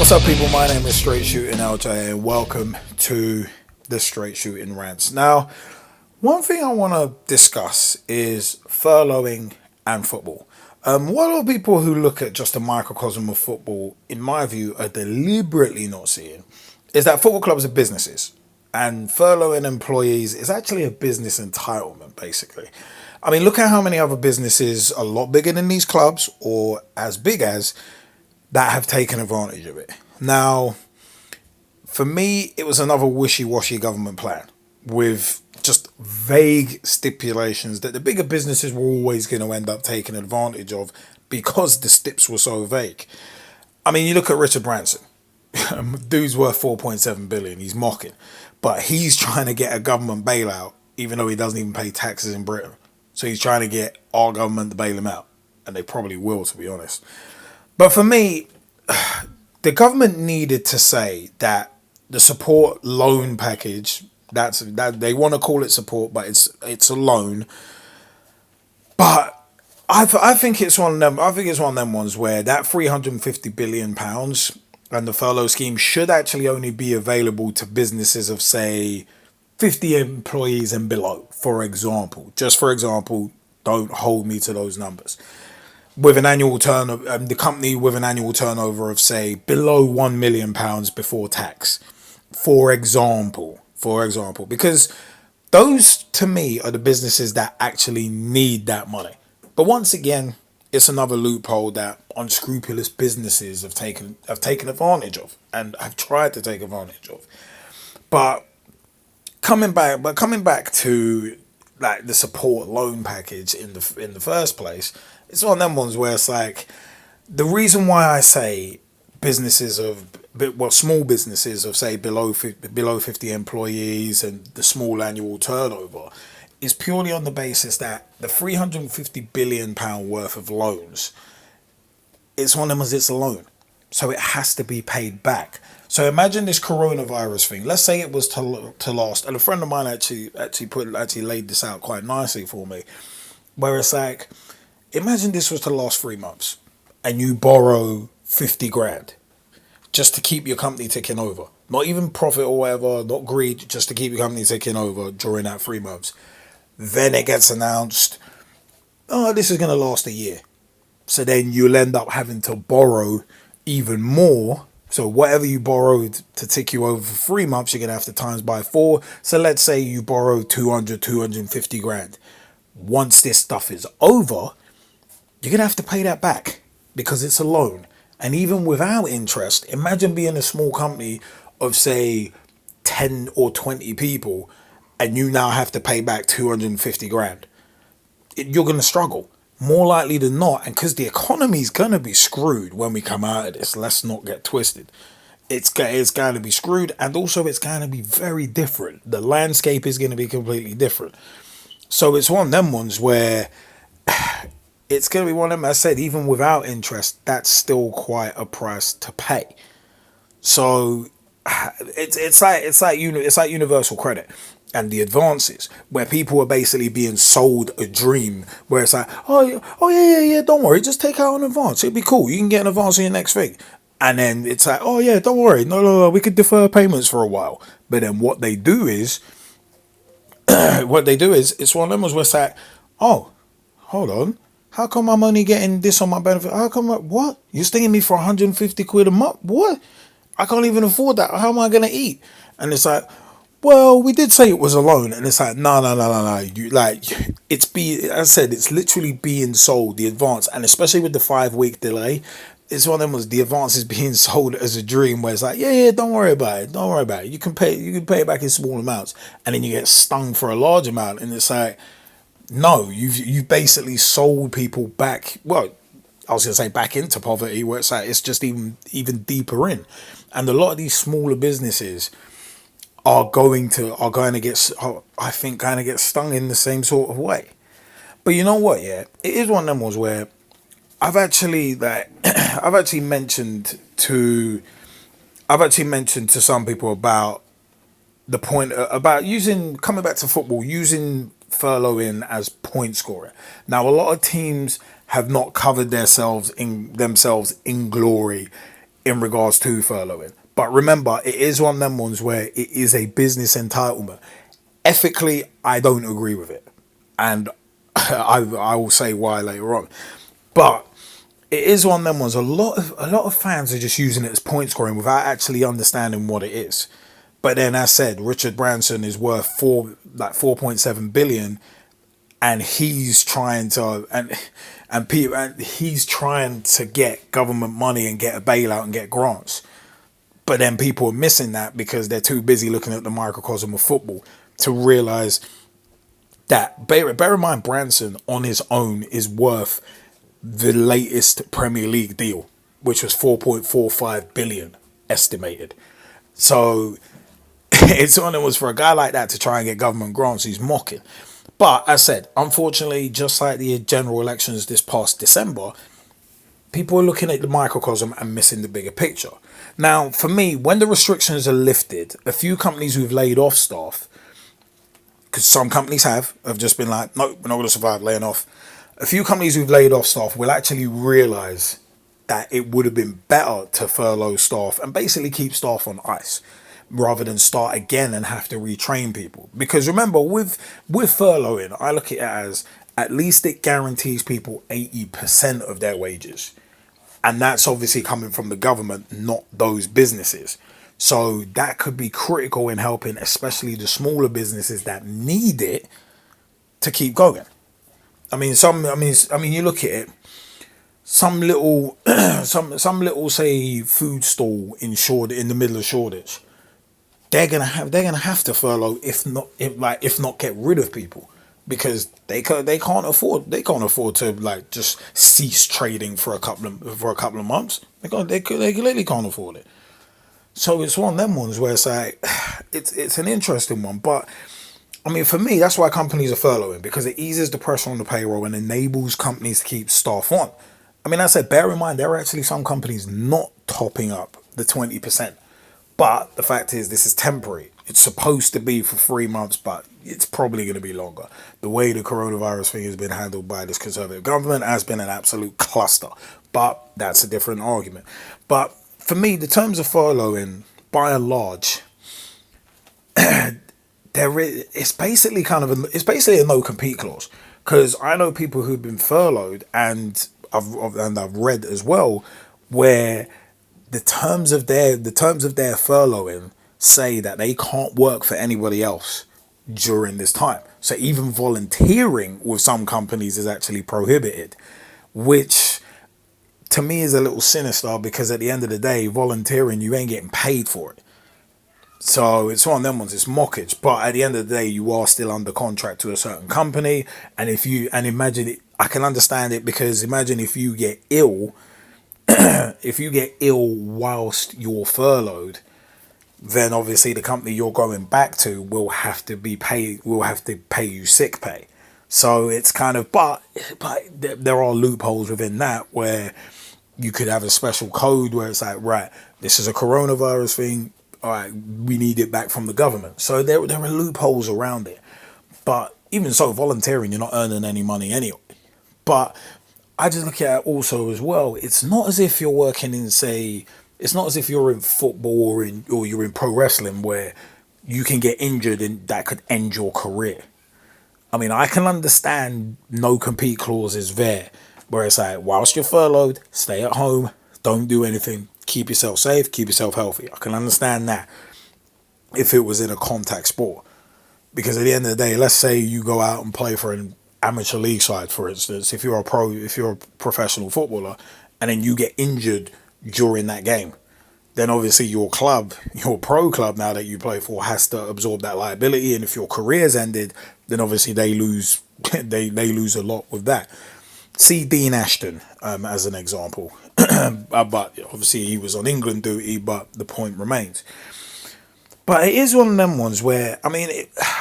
What's up, people? My name is Straight Shootin LJA, and welcome to the Straight Shootin Rants. Now, one thing I want to discuss is furloughing and football. What a lot of people who look at just a microcosm of football, in my view, are deliberately not seeing is that football clubs are businesses, and furloughing employees is actually a business entitlement, basically. I mean, look at how many other businesses a lot bigger than these clubs, or as big as, that have taken advantage of it. Now, for me, it was another wishy-washy government plan with just vague stipulations that the bigger businesses were always going to end up taking advantage of because the stips were so vague. I mean, you look at Richard Branson. Dude's worth 4.7 billion. He's mocking. But he's trying to get a government bailout, even though he doesn't even pay taxes in Britain. So he's trying to get our government to bail him out. And they probably will, to be honest. But for me, the government needed to say that the support loan package, that they want to call it support, but it's a loan. But I think it's one of them. I think it's one of them ones where that £350 billion and the furlough scheme should actually only be available to businesses of, say, 50 employees and below. For example, just for example, don't hold me to those numbers. With an annual turnover, the company with an annual turnover of, say, below £1 million before tax, for example, because those to me are the businesses that actually need that money. But once again, it's another loophole that unscrupulous businesses have taken advantage of and have tried to take advantage of. But coming back to like the support loan package in the first place. It's one of them ones where it's like, the reason why I say small businesses of, say, below 50 employees and the small annual turnover is purely on the basis that the £350 billion worth of loans, it's one of them as it's a loan. So it has to be paid back. So imagine this coronavirus thing. Let's say it was to last, and a friend of mine actually laid this out quite nicely for me, where it's like, imagine this was to last 3 months and you borrow 50 grand just to keep your company ticking over. Not even profit or whatever, not greed, just to keep your company ticking over during that 3 months. Then it gets announced, oh, this is going to last a year. So then you'll end up having to borrow even more. So whatever you borrowed to tick you over for 3 months, you're going to have to times by 4. So let's say you borrow 250 grand. Once this stuff is over, you're going to have to pay that back because it's a loan. And even without interest, imagine being a small company of, say, 10 or 20 people and you now have to pay back 250 grand. You're going to struggle. More likely than not. And because the economy's going to be screwed when we come out of this, let's not get twisted. It's going to be screwed, and also it's going to be very different. The landscape is going to be completely different. So it's one of them ones where it's going to be one of them, as I said, even without interest, that's still quite a price to pay. So it's like universal credit and the advances, where people are basically being sold a dream, where it's like, oh yeah, don't worry, just take out an advance, it'll be cool, you can get an advance on your next thing. And then it's like, oh yeah, don't worry, no, we could defer payments for a while. But then what they do is it's one of them where it's like, oh, hold on, how come I'm only getting this on my benefit? How come, what? You're stinging me for 150 quid a month? What? I can't even afford that. How am I going to eat? And it's like, well, we did say it was a loan. And it's like, no. You, like, as I said, it's literally being sold, the advance. And especially with the 5-week delay, it's one of them was the advance is being sold as a dream, where it's like, yeah, don't worry about it. You can pay it back in small amounts. And then you get stung for a large amount. And it's like, no, you've basically sold people back. Well, I was going to say back into poverty, where it's like it's just even deeper in. And a lot of these smaller businesses are going to get, I think, kind of get stung in the same sort of way. But you know what? Yeah, it is one of them ones where I've actually mentioned to some people about the point about coming back to football, using furloughing as point scoring. Now, a lot of teams have not covered themselves in glory in regards to furloughing. But remember, it is one of them ones where it is a business entitlement. Ethically, I don't agree with it, and I will say why later on. But it is one of them ones. A lot of fans are just using it as point scoring without actually understanding what it is. But then, as said, Richard Branson is worth 4.7 billion, and he's trying to and he's trying to get government money and get a bailout and get grants. But then people are missing that because they're too busy looking at the microcosm of football to realize that, bear in mind, Branson on his own is worth the latest Premier League deal, which was 4.45 billion estimated. So it's one of was for a guy like that to try and get government grants, he's mocking. But as I said, unfortunately, just like the general elections this past December, people are looking at the microcosm and missing the bigger picture. Now, for me, when the restrictions are lifted, a few companies who've laid off staff, because some companies have just been like, no, we're not going to survive laying off. A few companies who've laid off staff will actually realise that it would have been better to furlough staff and basically keep staff on ice rather than start again and have to retrain people. Because remember, with furloughing, I look at it as at least it guarantees people 80% of their wages. And that's obviously coming from the government, not those businesses. So that could be critical in helping, especially the smaller businesses that need it to keep going. I mean, you look at it. Some little, some little, say, food stall in the middle of Shoreditch. They're gonna have to furlough if not get rid of people, because they can't afford to like just cease trading for a couple of months. They clearly can't afford it. So it's one of them ones where it's like it's an interesting one, but I mean, for me, that's why companies are furloughing, because it eases the pressure on the payroll and enables companies to keep staff on. I mean, I said, bear in mind, there are actually some companies not topping up the 20%. But the fact is, this is temporary. It's supposed to be for 3 months, but it's probably going to be longer. The way the coronavirus thing has been handled by this Conservative government has been an absolute cluster. But that's a different argument. But for me, the terms of furloughing, by and large, it's basically a no compete clause. Because I know people who've been furloughed, and I've read as well, where the terms of their furloughing say that they can't work for anybody else during this time. So even volunteering with some companies is actually prohibited, which to me is a little sinister, because at the end of the day, volunteering, you ain't getting paid for it. So it's one of them ones, it's mockage. But at the end of the day, you are still under contract to a certain company. And imagine it, I can understand it, because imagine if you get ill, whilst you're furloughed, then obviously the company you're going back to will have to pay you sick pay. So it's kind of, but there are loopholes within that where you could have a special code where it's like, right, this is a coronavirus thing. All right, we need it back from the government. So there are loopholes around it. But even so, volunteering, you're not earning any money anyway. But I just look at it also as well. It's not as if you're working in, say, it's not as if you're in football or you're in pro wrestling where you can get injured and that could end your career. I mean, I can understand no compete clauses there, where it's like, whilst you're furloughed, stay at home, don't do anything, keep yourself safe, keep yourself healthy. I can understand that if it was in a contact sport. Because at the end of the day, let's say you go out and play for an amateur league side, for instance, if you're a professional footballer, and then you get injured during that game, then obviously your pro club now that you play for has to absorb that liability. And if your career's ended, then obviously they lose they lose a lot with that. See Dean Ashton as an example. But obviously he was on England duty, but the point remains. But it is one of them ones where, I mean,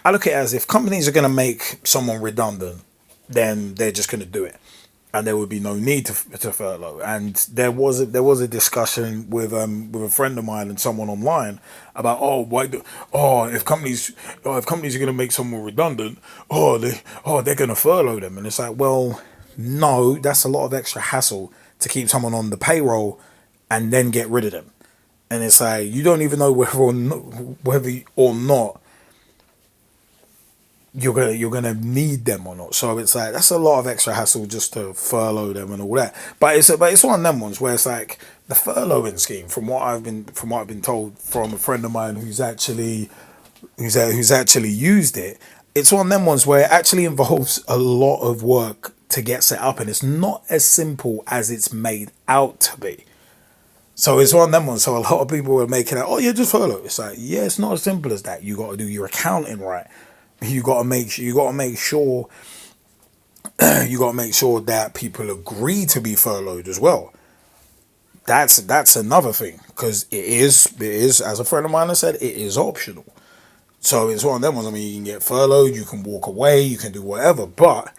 I look at it as, if companies are going to make someone redundant, then they're just going to do it, and there would be no need to furlough. And there was a discussion with a friend of mine and someone online about, if companies are going to make someone redundant, they're going to furlough them. And it's like, well, no, that's a lot of extra hassle to keep someone on the payroll and then get rid of them. And it's like you don't even know whether or not you're gonna need them or not. So it's like that's a lot of extra hassle just to furlough them and all that. But it's one of them ones where it's like the furloughing scheme, from what I've been told from a friend of mine who's actually used it. It's one of them ones where it actually involves a lot of work to get set up, and it's not as simple as it's made out to be. So it's one of them ones. So a lot of people were making it, oh yeah, just furlough. It's like, yeah, it's not as simple as that. You got to do your accounting right. You got to make sure. You got to make sure that people agree to be furloughed as well. That's another thing, because it is, as a friend of mine has said, it is optional. So it's one of them ones. I mean, you can get furloughed, you can walk away, you can do whatever, but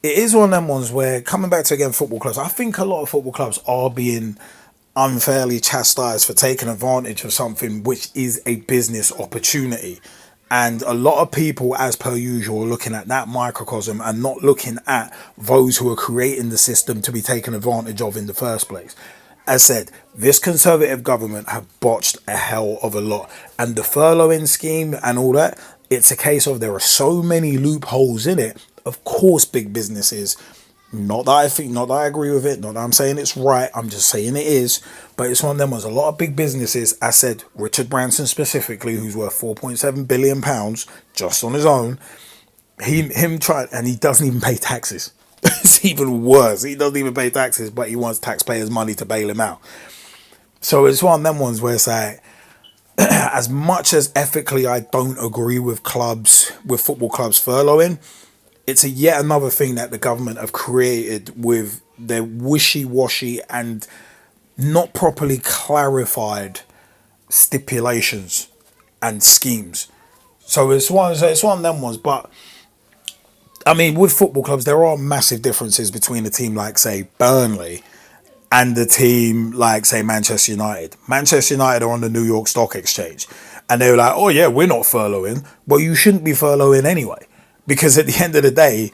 it is one of them ones where, coming back to again football clubs, I think a lot of football clubs are being unfairly chastised for taking advantage of something which is a business opportunity. And a lot of people, as per usual, are looking at that microcosm and not looking at those who are creating the system to be taken advantage of in the first place. As said, this Conservative government have botched a hell of a lot. And the furloughing scheme and all that, it's a case of there are so many loopholes in it. Of course, big businesses, not that I agree with it, not that I'm saying it's right, I'm just saying it is. But it's one of them ones. A lot of big businesses, as said, Richard Branson specifically, who's worth £4.7 billion just on his own, him trying, and he doesn't even pay taxes. It's even worse. He doesn't even pay taxes, but he wants taxpayers' money to bail him out. So it's one of them ones where it's like, as much as ethically I don't agree with football clubs furloughing, it's yet another thing that the government have created with their wishy-washy and not properly clarified stipulations and schemes. So it's one of them ones. But I mean, with football clubs, there are massive differences between a team like, say, Burnley and the team like, say, Manchester United. Manchester United are on the New York Stock Exchange, and they were like, oh yeah, we're not furloughing. Well, you shouldn't be furloughing anyway, because at the end of the day,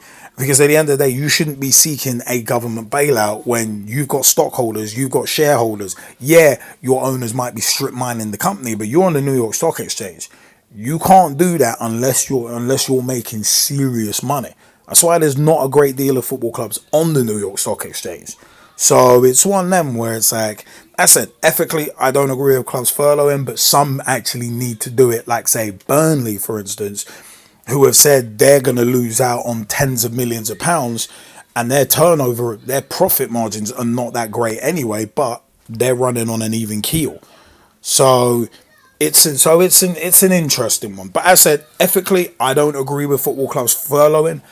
you shouldn't be seeking a government bailout when you've got stockholders, you've got shareholders. Yeah, your owners might be strip mining the company, but you're on the New York Stock Exchange. You can't do that unless you're making serious money. That's why there's not a great deal of football clubs on the New York Stock Exchange. So it's one of them where it's like, I said, ethically, I don't agree with clubs furloughing, but some actually need to do it. Like, say, Burnley, for instance, who have said they're going to lose out on tens of millions of pounds, and their turnover, their profit margins are not that great anyway, but they're running on an even keel. So it's an interesting one. But as I said, ethically, I don't agree with football clubs furloughing,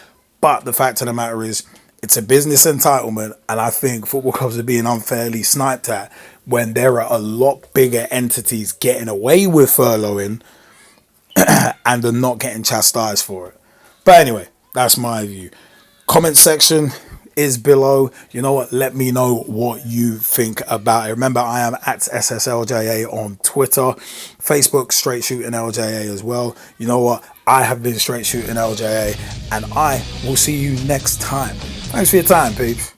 but the fact of the matter is, it's a business entitlement, and I think football clubs are being unfairly sniped at when there are a lot bigger entities getting away with furloughing and are not getting chastised for it. But anyway, that's my view. Comment section is below. You know what? Let me know what you think about it. Remember, I am at SSLJA on Twitter, Facebook, Straight Shootin LJA as well. You know what? I have been Straight Shootin LJA, and I will see you next time. Thanks for your time, peeps.